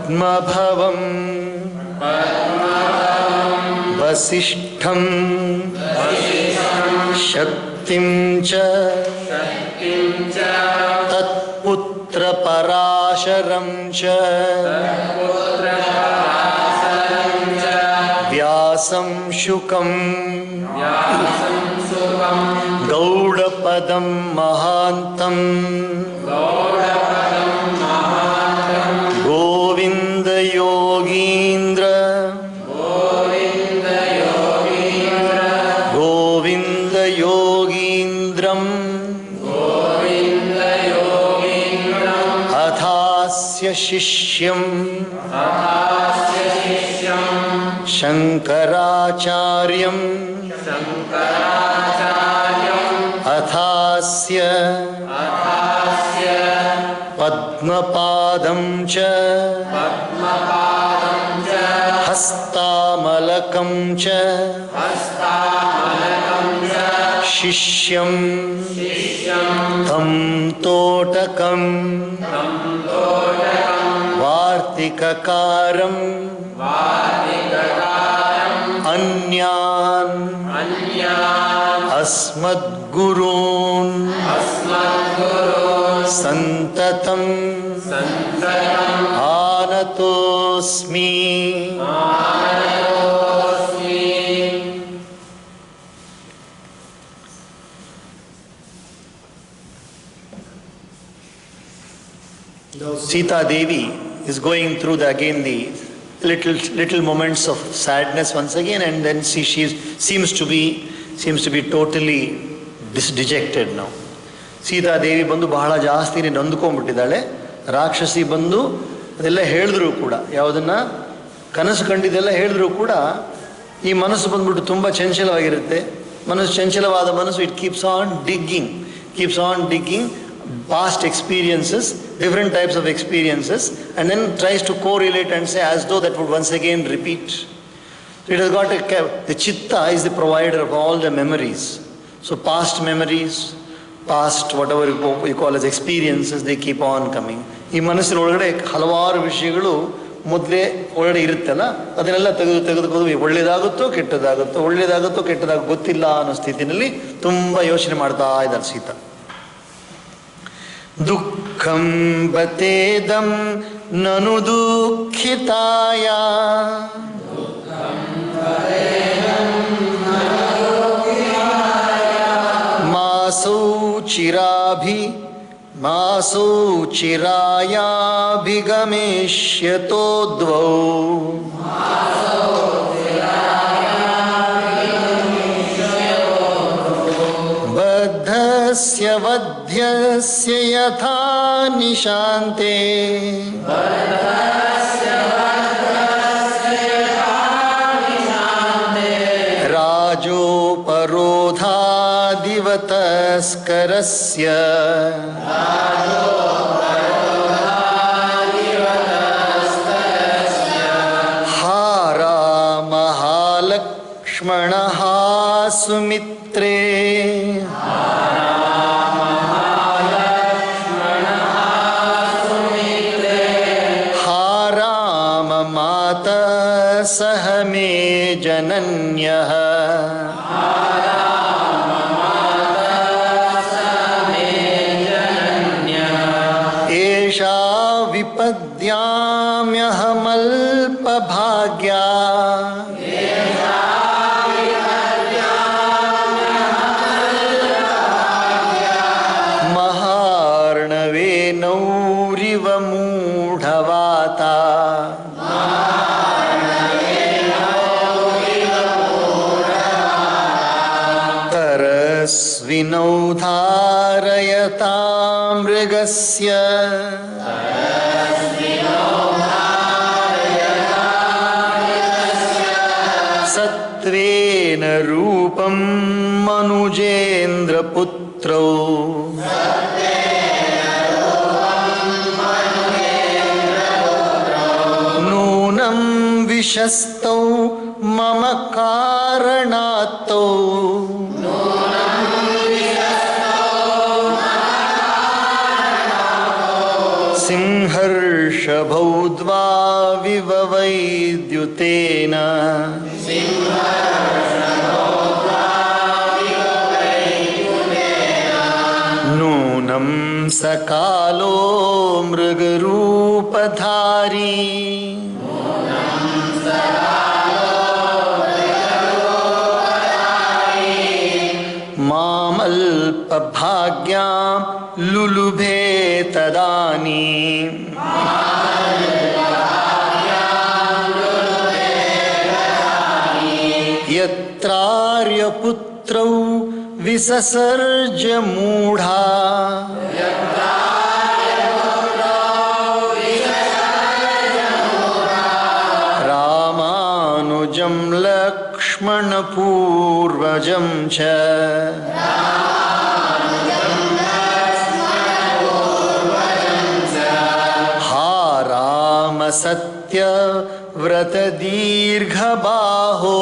पद्मभवं वसिष्ठं शक्तिं च तत्पुत्रपराशरं च व्यासं शुकं गौडपदं महान्तं गोविंद योगीन्द्र योगीन्द्रं अथास्य शिष्यं शंकराचार्यं अथास्य पद्मपादं च हस्तामलकं च शिष्यं तं तोटकं वार्तिककारं अन्यान् अस्मद्गुरून् संततं आनतोऽस्मि। Sita Devi is going through the little moments of sadness once again, and then she seems to be totally dejected now. Sita ದೇವಿ ಬಂದು ಬಹಳ ಜಾಸ್ತಿ ನೊಂದ್ಕೊಂಡ್ಬಿಟ್ಟಿದ್ದಾಳೆ. ರಾಕ್ಷಸಿ ಬಂದು ಅದೆಲ್ಲ ಹೇಳಿದ್ರು ಕೂಡ, ಯಾವುದನ್ನ ಕನಸು ಕಂಡಿದ್ದೆಲ್ಲ ಹೇಳಿದ್ರು ಕೂಡ ಈ ಮನಸ್ಸು ಬಂದ್ಬಿಟ್ಟು ತುಂಬ ಚಂಚಲವಾಗಿರುತ್ತೆ. ಚಂಚಲವಾದ ಮನಸ್ಸು it keeps on digging past experiences, different types of experiences, and then tries to correlate and say as though that would once again repeat. So it has got the chitta is the provider of all the memories. So past memories, past whatever you call as experiences, they keep on coming. ಈ ಮನಸ್ಸಿನ ಒಳಗಡೆ ಹಲವಾರು ವಿಷಯಗಳು ಮೊದಲೇ ಒಳಗಡೆ ಇರುತ್ತಲ್ಲ, ಅದನ್ನೆಲ್ಲ ತೆಗೆದುಕೊಂಡು ಒಳ್ಳೇದಾಗುತ್ತೋ ಕೆಟ್ಟದಾಗುತ್ತೋ ಗೊತ್ತಿಲ್ಲ ಅನ್ನೋ ಸ್ಥಿತಿನಲ್ಲಿ ತುಂಬ ಯೋಚನೆ ಮಾಡ್ತಾ ಇದ್ದಾರೆ ಸೀತಾ. ದುಃಖಂ ಬತೇದಂ ನನು ದುಃಖಿತಾಯ ಮಾಸೌ ಚಿರಾಯಾಭಿಗಮೇಷ್ಯತೋ ದ್ವೌ ಬದ್ಧಸ್ಯ ವಧ್ಯಸ್ಯ ಯಥಾ ನಿಶಾಂತೆ ರಾಜೋಪರೋಧಾದಿವತಸ್ಕರಸ್ಯ ಹಾರಾ ಮಹಾಲಕ್ಷ್ಮಣಃ ಸುಮಿತ್ರೇ सह मे जनन्यः एषा विपद्याम्यहमल्पभाग्या महार्णवे नौरिव मूढवाता विनौ धारयता मृगस्य सत्त्वेन रूपं मनुजेन्द्रपुत्रौ नूनं विशस्तौ मम कारणात्तौ ಸಿಂಹರ್ಷಭೌದ್ವಾ ವಿವವೈದ್ಯುತೇನ ನೂನಂ ಸಕಾಲೋ ಮೃಗರೂಪಧಾರಿ ಮಾಮಲ್ಪಭಾಗ್ಯಾಂ ಲುಲುಭೆ ತದಾನೀಂ ಯತ್ರಾರ್ಯಪುತ್ರೌ ವಿಸಸರ್ಜ ಮೂಢಾ ರಾಮಾನುಜಂ ಲಕ್ಷ್ಮಣಪೂರ್ವಜಂ ಚ ಹಾ ರಾಮ ಸತ್ಯ ವ್ರತ ದೀರ್ಘಬಾಹೋ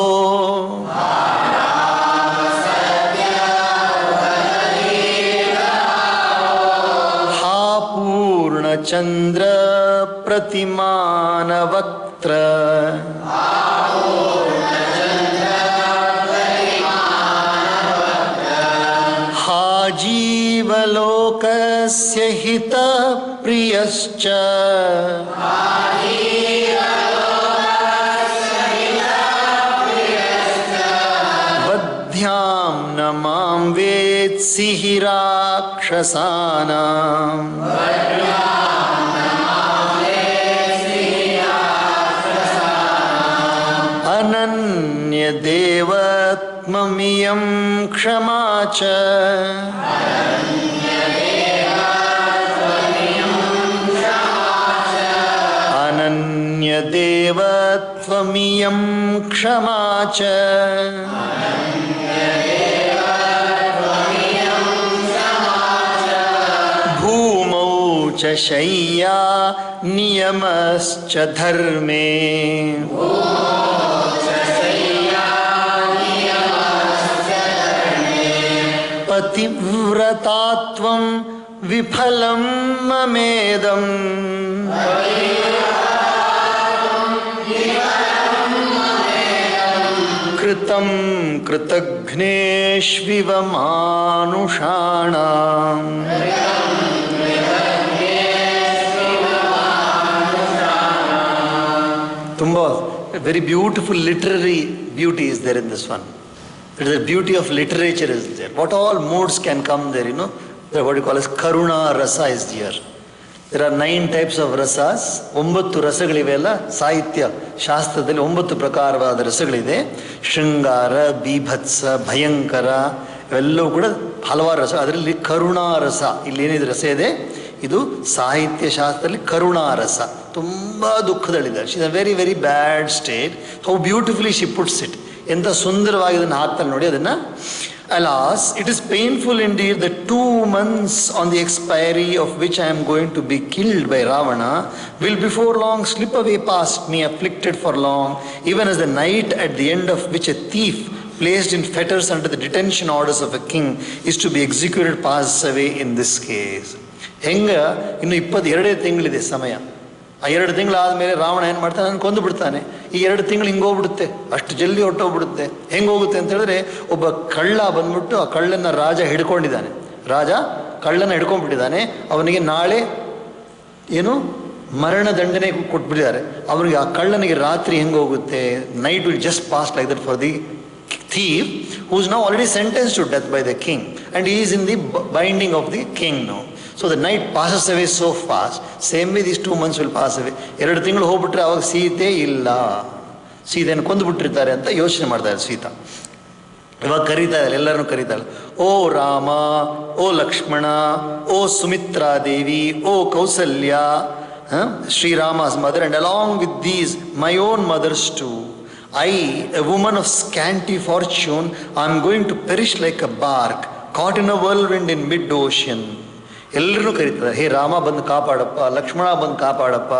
ಹಾ ಪೂರ್ಣಚಂದ್ರ ಪ್ರತಿಮಾನವಕ್ತ್ರ ಹಾ ಜೀವಲೋಕಸ್ಯ ಹಿತ ಪ್ರಿಯಶ್ಚ ವಧ್ಯಾಂ ನ ಮಾಂ ವೇತ್ಸಿ ಹಿ ರಾಕ್ಷಸಾನಾಂ ಅನನ್ಯ ದೇವತ್ಮಮಿಯಂ ಕ್ಷಮಾ ಚ ಅನನ್ಯ ದೇವತ್ವಮಿಯಂ ಕ್ಷಮಾ ಚ ಭೂಮೌ ಚ ಶಯ್ಯಾ ನಿಯಮಶ್ಚ ಧರ್ಮೇ ಪತಿವ್ರತಾತ್ವಂ ವಿಫಲಂ ಮಮೇದಂ ಕೃತಂ ಕೃತಘ್ನೇಷ್ವಿವ ಮಾನುಷಾಣಾಂ ತುಂಬ very beautiful literary beauty is there in this one. It is the beauty of literature is there. What all moods can come there, you know. What you call as Karuna Rasa is there. There are 9 types of rasas. 9 ರಸಗಳಿವೆಲ್ಲ ಸಾಹಿತ್ಯ ಶಾಸ್ತ್ರದಲ್ಲಿ 9 ಪ್ರಕಾರವಾದ ರಸಗಳಿದೆ. ಶೃಂಗಾರ, ಬೀಭತ್ಸ, ಭಯಂಕರ ಇವೆಲ್ಲವೂ ಕೂಡ ಹಲವಾರು ರಸ. ಅದರಲ್ಲಿ ಕರುಣಾರಸ ಇಲ್ಲೇನಿದೆ ರಸ ಇದೆ, ಇದು ಸಾಹಿತ್ಯ ಶಾಸ್ತ್ರದಲ್ಲಿ ಕರುಣಾರಸ. ತುಂಬ ದುಃಖದಲ್ಲಿದ್ದಾರೆ. She is a very very bad state. How beautifully she puts it. ಎಂಥ ಸುಂದರವಾಗಿ ಇದನ್ನು ಹಾಕ್ತಾನೆ ನೋಡಿ ಅದನ್ನು. Alas, it is painful indeed that 2 months on the expiry of which I am going to be killed by Ravana will before long slip away past me, afflicted for long, even as the night at the end of which a thief placed in fetters under the detention orders of a king is to be executed passes away in this case. ಹೆಂಗ ಇನ್ನು 22 ತಿಂಗಳಿದೆ ಸಮಯ. ಆ 2 ತಿಂಗಳಾದಮೇಲೆ ರಾವಣ ಏನು ಮಾಡ್ತಾನೆ, ನಾನು ಕೊಂದು ಬಿಡ್ತಾನೆ. ಈ 2 ತಿಂಗಳು ಹಿಂಗೋಗ್ಬಿಡುತ್ತೆ, ಅಷ್ಟು ಜಲ್ದಿ ಹೊಟ್ಟೋಗ್ಬಿಡುತ್ತೆ. ಹೆಂಗೆ ಹೋಗುತ್ತೆ ಅಂತ ಹೇಳಿದ್ರೆ, ಒಬ್ಬ ಕಳ್ಳ ಬಂದ್ಬಿಟ್ಟು ಆ ಕಳ್ಳನ ರಾಜ ಹಿಡ್ಕೊಂಡಿದ್ದಾನೆ. ರಾಜ ಕಳ್ಳನ ಹಿಡ್ಕೊಂಡ್ಬಿಟ್ಟಿದ್ದಾನೆ. ಅವನಿಗೆ ನಾಳೆ ಏನು ಮರಣ ದಂಡನೆ ಕೊಟ್ಬಿಟ್ಟಿದ್ದಾರೆ. ಅವನಿಗೆ ಆ ಕಳ್ಳನಿಗೆ ರಾತ್ರಿ ಹೆಂಗೆ ಹೋಗುತ್ತೆ, night will just pass like that for the thief who is now already sentenced to death by the king and he is in the binding of the king now. So the night passes away so fast. Same way these 2 months will pass away. 2 ತಿಂಗಳು ಹೋಗ್ಬಿಟ್ರೆ ಅವಾಗ ಸೀತೆ ಇಲ್ಲ, ಸೀತೆಯನ್ನು ಕೊಂದು ಬಿಟ್ಟಿರ್ತಾರೆ ಅಂತ ಯೋಚನೆ ಮಾಡ್ತಾರೆ ಸೀತಾ. ಇವಾಗ ಕರೀತಾ ಇದ್ದಾರೆ, ಎಲ್ಲರನ್ನೂ ಕರೀತಾಳೆ. ಓ ರಾಮ, ಓ ಲಕ್ಷ್ಮಣ, ಓ ಸುಮಿತ್ರಾ ದೇವಿ, ಓ Kausalya, ಶ್ರೀರಾಮ's mother, and along with these my own mothers too. I, a woman of scanty fortune, I am going to perish like a bark caught in a whirlwind in mid-ocean. ಎಲ್ಲರೂ ಕರೀತಾರೆ, ಹೇ ರಾಮ ಬಂದು ಕಾಪಾಡಪ್ಪ, ಲಕ್ಷ್ಮಣ ಬಂದು ಕಾಪಾಡಪ್ಪ,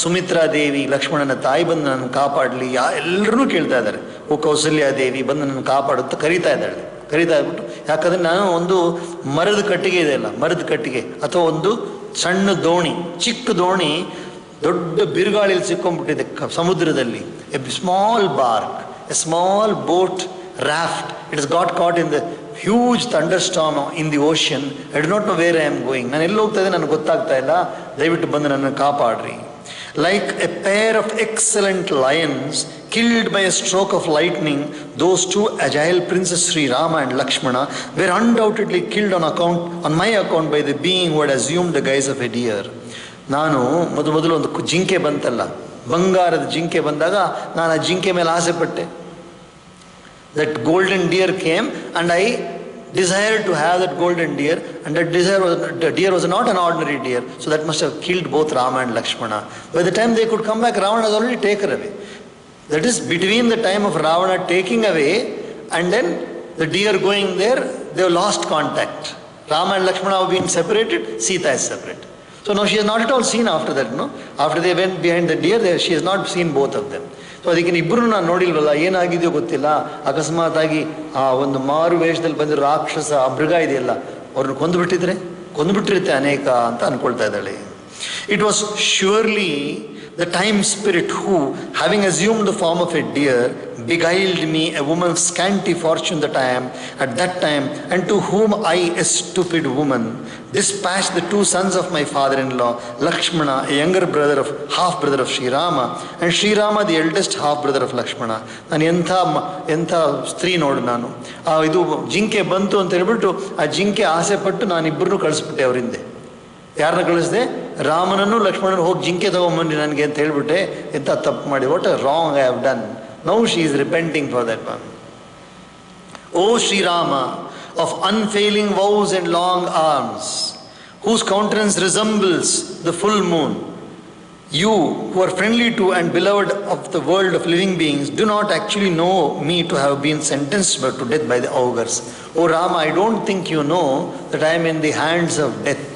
ಸುಮಿತ್ರಾ ದೇವಿ ಲಕ್ಷ್ಮಣನ ತಾಯಿ ಬಂದು ನನ್ನ ಕಾಪಾಡಲಿ. ಎಲ್ಲರೂ ಕೇಳ್ತಾ ಇದ್ದಾರೆ, ಓ ಕೌಸಲ್ಯ ದೇವಿ ಬಂದು ನನ್ನ ಕಾಪಾಡುತ್ತ ಕರೀತಾ ಇದ್ದಾಳೆ. ಕರೀತಾ ಇದ್ಬಿಟ್ಟು, ಯಾಕಂದರೆ ನಾನು ಒಂದು ಮರದ ಕಟ್ಟಿಗೆ ಇದೆ ಅಲ್ಲ, ಮರದ ಕಟ್ಟಿಗೆ ಅಥವಾ ಒಂದು ಸಣ್ಣ ದೋಣಿ, ಚಿಕ್ಕ ದೋಣಿ ದೊಡ್ಡ ಬಿರುಗಾಳಿಯಲ್ಲಿ ಸಿಕ್ಕೊಂಡ್ಬಿಟ್ಟಿದೆ ಸಮುದ್ರದಲ್ಲಿ. A small bark, A small boat raft, it has got caught in the huge thunderstorm in the ocean. I do not know where I am going. ನಾನು ಎಲ್ಲಿ ಹೋಗ್ತಾ ಇದ್ದೆ ನನಗೆ ಗೊತ್ತಾಗ್ತಾ ಇಲ್ಲ, ದಯವಿಟ್ಟು ಬಂದು ನನ್ನನ್ನು ಕಾಪಾಡ್ರಿ. Like a pair of excellent lions killed by a stroke of lightning, those two agile princes Sri Rama and Lakshmana were undoubtedly killed on my account by the being who had assumed the guise of a deer. ನಾನು ಮೊದಲು ಒಂದು ಜಿಂಕೆ ಬಂತಲ್ಲ, ಬಂಗಾರದ ಜಿಂಕೆ ಬಂದಾಗ ನಾನು ಆ ಜಿಂಕೆ ಮೇಲೆ ಆಸೆ ಪಟ್ಟೆ. That golden deer came and I desired to have that golden deer, and that the deer was not an ordinary deer, so that must have killed both Rama and Lakshmana. By the time they could come back, Ravana has already taken away. That is between the time of Ravana taking away and then the deer going there, they have lost contact. Rama and Lakshmana have been separated, Sita is separate. So now she has not at all seen after that, no? After they went behind the deer, she has not seen both of them. So ಅದಕ್ಕೆ ಇಬ್ಬರು ನಾನು ನೋಡಿಲ್ವಲ್ಲ, ಏನಾಗಿದೆಯೋ ಗೊತ್ತಿಲ್ಲ. ಅಕಸ್ಮಾತ್ ಆಗಿ ಆ ಒಂದು ಮಾರು ವೇಷದಲ್ಲಿ ಬಂದಿರೋ ರಾಕ್ಷಸ ಆ ಮೃಗ ಇದೆಯಲ್ಲ, ಅವ್ರನ್ನ ಕೊಂದುಬಿಟ್ಟಿರುತ್ತೆ ಅನೇಕ ಅಂತ ಅನ್ಕೊಳ್ತಾ ಇದ್ದಾಳೆ. It was surely the time spirit who, having assumed the form of a deer, beguiled me, a woman's scanty fortune that I am at that time, and to whom I, a stupid woman, dispatched the two sons of my father-in-law, Lakshmana, a younger brother of half-brother of Sri Rama, and Sri Rama, the eldest half-brother of Lakshmana. ನಾನು ಎಂಥ ಸ್ತ್ರೀ ನೋಡು ನಾನು. ಇದು ಜಿಂಕೆ ಬಂತು ಅಂತ ಹೇಳ್ಬಿಟ್ಟು ಆ ಜಿಂಕೆ ಆಸೆ ಪಟ್ಟು ನಾನಿಬ್ಬರನ್ನು ಕಳಿಸ್ಬಿಟ್ಟೆ ಅವರಿಂದ. ಯಾರನ್ನ ಕಳಿಸಿದೆ? ರಾಮನನ್ನು ಲಕ್ಷ್ಮಣನು ಹೋಗಿ ಜಿಂಕೆ ತಗೊಂಬನ್ನಿ ನನಗೆ ಅಂತ ಹೇಳ್ಬಿಟ್ಟೆ. ಎಂಥ ತಪ್ಪು ಮಾಡಿ, what a wrong I have done. Now she is repenting for that one. O Shrirama, of unfailing vows and long arms, whose countenance resembles the full moon, you who are friendly to and beloved of the world of living beings do not actually know me to have been sentenced to death by the augurs. O Rama, I don't think you know that I am in the hands of death.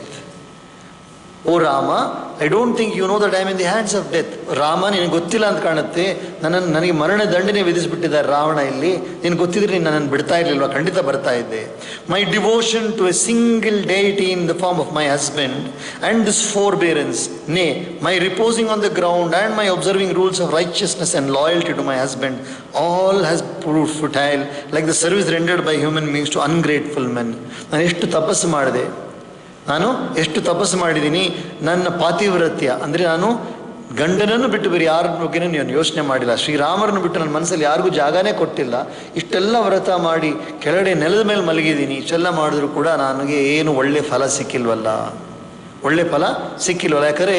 O Rama, I don't think you know that I am in the hands of death. Rama, ನಿನಗೆ ಗೊತ್ತಿಲ್ಲ ಅಂತ ಕಾಣುತ್ತೆ, ನನಗೆ ಮರಣ ದಂಡನೆ ವಿಧಿಸಿಬಿಟ್ಟಿದ್ದಾರೆ ರಾವಣ ಇಲ್ಲಿ. ನಿನಗೆ ಗೊತ್ತಿದ್ರೆ ನೀನು ನನ್ನನ್ನು ಬಿಡ್ತಾ ಇರಲಿಲ್ವ? ಖಂಡಿತ ಬರ್ತಾ ಇದ್ದೆ. My devotion to a single deity in the form of my husband and this forbearance, nay my reposing on the ground and my observing rules of righteousness and loyalty to my husband, all has proved futile like the service rendered by human beings to ungrateful men. ನಾನು ಎಷ್ಟು ತಪಸ್ಸು ಮಾಡಿದೆ, ನಾನು ಎಷ್ಟು ತಪಸ್ಸು ಮಾಡಿದ್ದೀನಿ. ನನ್ನ ಪಾತಿವ್ರತ್ಯ ಅಂದರೆ ನಾನು ಗಂಡನನ್ನು ಬಿಟ್ಟು ಬೇರೆ ಯಾರ ಬಗ್ಗೆನೂ ನಾನು ಯೋಚನೆ ಮಾಡಿಲ್ಲ. ಶ್ರೀರಾಮರನ್ನು ಬಿಟ್ಟು ನನ್ನ ಮನಸ್ಸಲ್ಲಿ ಯಾರಿಗೂ ಜಾಗನೇ ಕೊಟ್ಟಿಲ್ಲ. ಇಷ್ಟೆಲ್ಲ ವ್ರತ ಮಾಡಿ ಕೆಳಗಡೆ ನೆಲದ ಮೇಲೆ ಮಲಗಿದ್ದೀನಿ. ಇಷ್ಟೆಲ್ಲ ಮಾಡಿದ್ರು ಕೂಡ ನನಗೆ ಏನು ಒಳ್ಳೆ ಫಲ ಸಿಕ್ಕಿಲ್ವಲ್ಲ, ಒಳ್ಳೆ ಫಲ ಸಿಕ್ಕಿಲ್ವಲ್ಲ. ಯಾಕಂದರೆ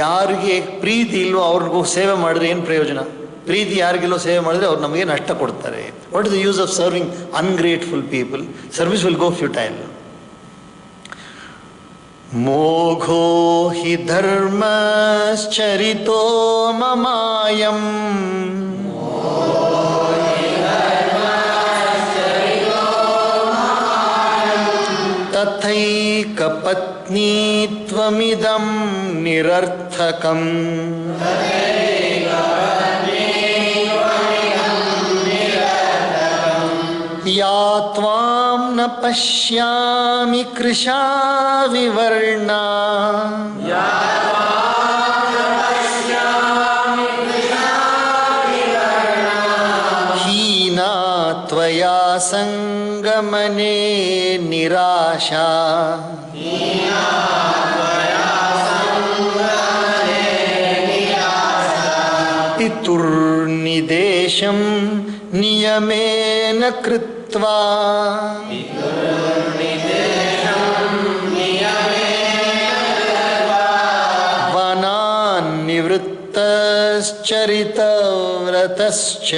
ಯಾರಿಗೆ ಪ್ರೀತಿ ಇಲ್ವೋ ಅವ್ರಿಗೂ ಸೇವೆ ಮಾಡಿದ್ರೆ ಏನು ಪ್ರಯೋಜನ? ಪ್ರೀತಿ ಯಾರಿಗೆಲ್ಲೋ ಸೇವೆ ಮಾಡಿದ್ರೆ ಅವ್ರು ನಮಗೆ ನಷ್ಟ ಕೊಡ್ತಾರೆ. What is the use of serving ungrateful people? Service will go futile. ಮೋಘೋ ಹಿ ಧರ್ಮಶ್ಚರಿತೋ ಮಮಾಯಂ ತಥೈಕ ಪತ್ನೀತ್ವಮಿದಂ ನಿರರ್ಥಕಂ. ಯಾ ತ್ವಾಂ ನ ಪಶ್ಯಾಮಿ ಕೃಶಾ ವಿವರ್ಣಾ ಹೀನಾ ತ್ವಯಾ ಸಂಗಮನೆ ನಿರಾಶಾ. ಪಿತುರ್ನಿದೇಶಂ ನಿಯಮೇನ ಕೃತ್ವಾ ವನಾನ್ ನಿವೃತ್ತಶ್ಚರಿತವ್ರತಶ್ಚ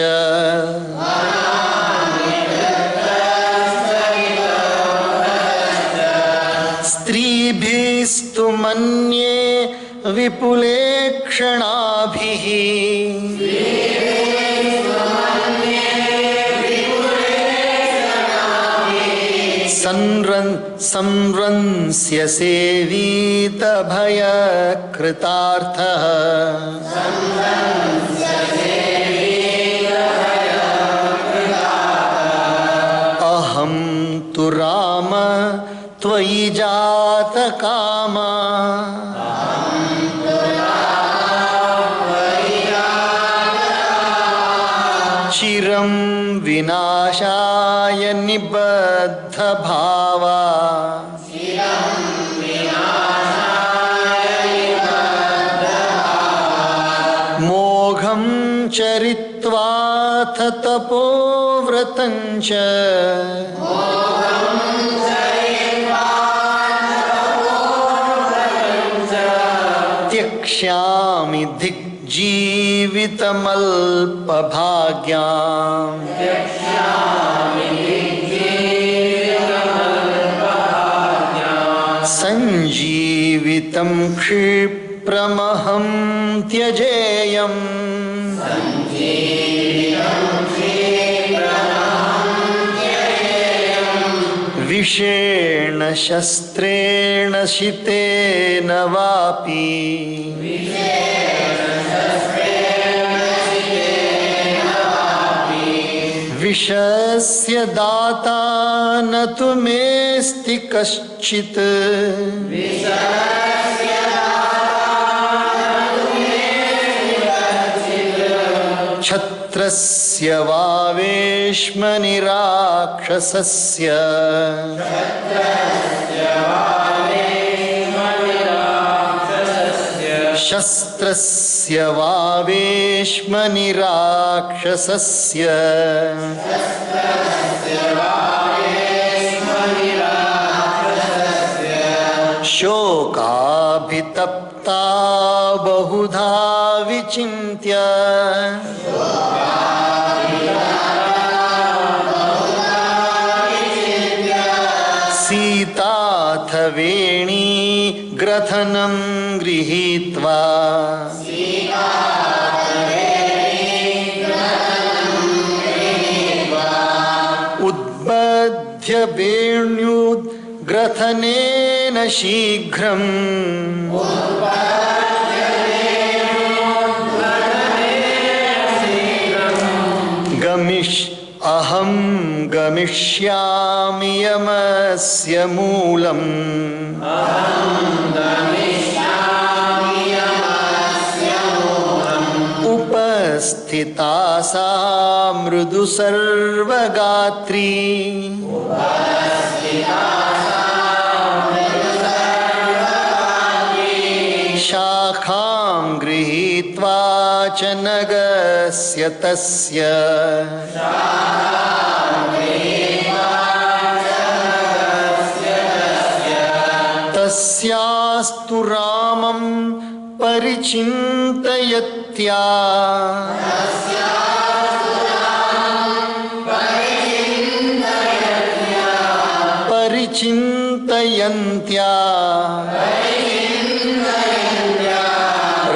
ಸ್ತ್ರೀಭಿಸ್ತು ಮನ್ಯೇ ವಿಪುಲೇಕ್ಷಣಾಭಿಃ ಸಂರನ್ಸ್ಯ ಸೇವೀತ ಭಯ ಕೃತಾರ್ಥಃ. ಅಹಂ ತು ರಾಮ ತ್ವಯಿ ಜಾತ ಕಾಮ चिरं विनाशाय निबद्ध भावा मोघं चरित्वाथ तपोव्रतं च त्यक्ष्यामि दिग्जीवितमल्पभाग्याम् संजीवितं क्षिप्रमहं त्यजेयम् विषेण शस्त्रेण शितेन वापि विषस्य दाता न तु मेऽस्ति कश्चित् क्षत्रस्य वा वेश्मनि राक्षसस्य शस्त्रस्य वा वेश्मनि राक्षसस्य शोकाभितप्ता बहुधा विचिन्त्य सीताथ वेणी ग्रथनं गृहीत्वा उद्बध्य वेण्युग्रथनेन शीघ्रं अहं गमिष्यामि यमस्य मूलम् उपस्थिता सा मृदु सर्वगात्री शाखां गृहीत्वा च नगस्य तस्य तस्यास्तु रामं परिचिन्तयत्या परिचिन्तयन्त्या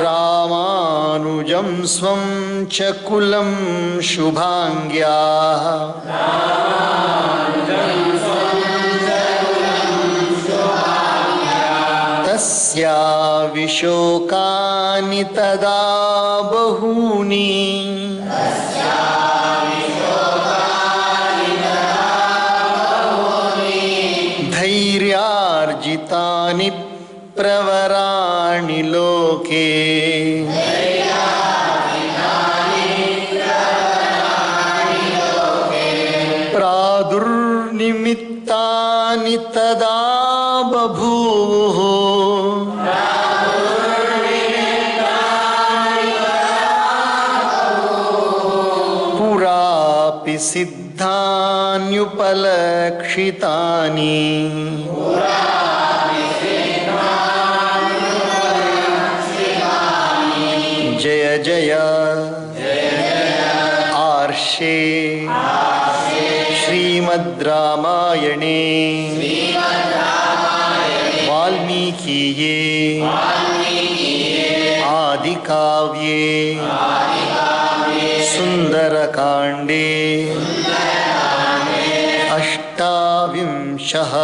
रामानुजं स्वं च कुलं शुभाङ्ग्या तस्या विशोकानि तदा बहूनि धैर्यार्जितानि प्रवराणि लोके प्रादुर्निमित्तानि तदा बभूवुः पुरापि सिद्धान्युपलक्षितानि जय जय आर्षे श्रीमद् रामायणे वाल्मीकिये आदिकाव्ये सुन्दरकाण्डे अष्टाविंशः